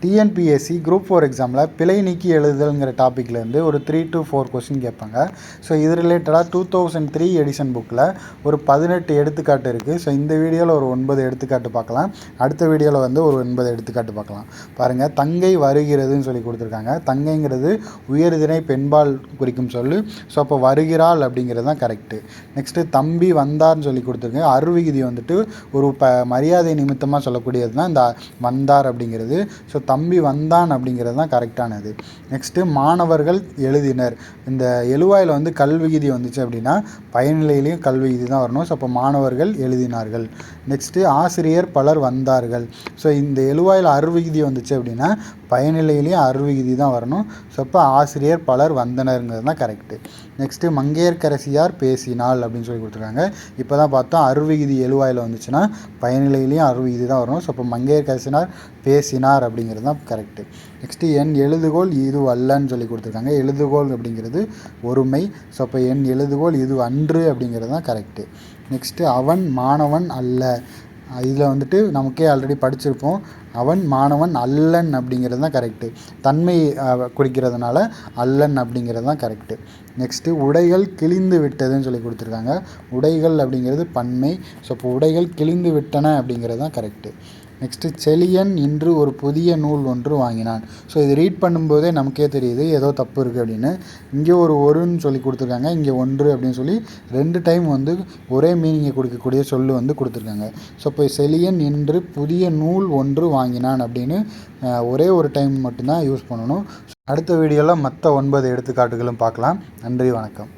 TNPSC group 4 எக்ஸாமில் பிழை நீக்கி எழுதுதல்ங்கிற டாப்பிக்லேருந்து ஒரு 3 to 4 கொஸ்டின் கேட்பாங்க. ஸோ இது ரிலேட்டடாக 2003 எடிஷன் புக்கில் ஒரு 18 எடுத்துக்காட்டு இருக்குது. ஸோ இந்த வீடியோவில் ஒரு 9 எடுத்துக்காட்டு பார்க்கலாம். அடுத்த வீடியோவில் வந்து ஒரு 9 எடுத்துக்காட்டு பார்க்கலாம். பாருங்கள், தங்கை வருகிறதுன்னு சொல்லி கொடுத்துருக்காங்க. தங்கைங்கிறது உயர்திணை பெண்பால் குறிக்கும் சொல்லு. ஸோ அப்போ வருகிறாள் அப்படிங்கிறது தான் கரெக்டு. நெக்ஸ்ட்டு தம்பி வந்தார்னு சொல்லி கொடுத்துருக்கேன். அருவிகுதி வந்துட்டு ஒரு மரியாதை நிமித்தமாக சொல்லக்கூடியது தான் இந்த வந்தார் அப்படிங்கிறது. ஸோ தம்பி வந்தான் அப்படிங்கிறது தான் கரெக்டானது. நெக்ஸ்ட்டு மாணவர்கள் எழுதினர். இந்த எழுவாயில் வந்து கல்விகுதி வந்துச்சு அப்படின்னா பயனிலையிலையும் கல்விகுதி தான் வரணும். ஸோ அப்போ மாணவர்கள் எழுதினார்கள். நெக்ஸ்ட்டு ஆசிரியர் பலர் வந்தார்கள். ஸோ இந்த எழுவாயில் அருவிகுதி வந்துச்சு அப்படின்னா பயனிலையிலையும் அருவிகுதி தான் வரணும். ஸோ அப்போ ஆசிரியர் பலர் வந்தனருங்கிறது தான் கரெக்டு. நெக்ஸ்ட்டு மங்கையர்க்கரசியார் பேசினாள் அப்படின்னு சொல்லி கொடுத்துருக்காங்க. இப்போ தான் பார்த்தோம், அருவிகுதி எழுவாயில் வந்துச்சுன்னா பயனிலையிலையும் அருவிகுதி தான் வரணும். ஸோ அப்போ மங்கையர்க்கரசினார் பேசினார் அப்படிங்கிறது தான் கரெக்டு. நெக்ஸ்ட்டு என் எழுதுகோள் இது அல்லன்னு சொல்லி கொடுத்துருக்காங்க. எழுதுகோள் அப்படிங்கிறது ஒருமை. ஸோ அப்போ என் எழுதுகோள் இது அன்று அப்படிங்கிறது தான் கரெக்டு. நெக்ஸ்ட்டு அவன் மாணவன் அல்ல. இதில் வந்துட்டு நமக்கே ஆல்ரெடி படிச்சிருப்போம். அவன் மாணவன் அல்லன் அப்படிங்கிறது தான் கரெக்டு. தன்மை குறிக்கிறதுனால அல்லன் அப்படிங்கிறது தான் கரெக்டு. நெக்ஸ்ட்டு உடைகள் கிழிந்து விட்டதுன்னு சொல்லி கொடுத்துருக்காங்க. உடைகள் அப்படிங்கிறது பன்மை. ஸோ இப்போ உடைகள் கிழிந்து விட்டன அப்படிங்கிறது தான் கரெக்டு. நெக்ஸ்ட்டு செலியன் இன்று ஒரு புதிய நூல் ஒன்று வாங்கினான். ஸோ இது ரீட் பண்ணும்போதே நமக்கே தெரியுது ஏதோ தப்பு இருக்குது அப்படின்னு. இங்கே ஒருன்னு சொல்லி கொடுத்துருக்காங்க, இங்கே ஒன்று அப்படின்னு சொல்லி 2 டைம் வந்து ஒரே மீனிங்கை கொடுக்கக்கூடிய சொல்லு வந்து கொடுத்துருக்காங்க. ஸோ இப்போ செலியன் இன்று புதிய நூல் ஒன்று வாங்கினான் அப்படின்னு ஒரே ஒரு டைம் மட்டும்தான் யூஸ் பண்ணணும். அடுத்த வீடியோவில் மற்ற 9 எடுத்துக்காட்டுகளும் பார்க்கலாம். நன்றி, வணக்கம்.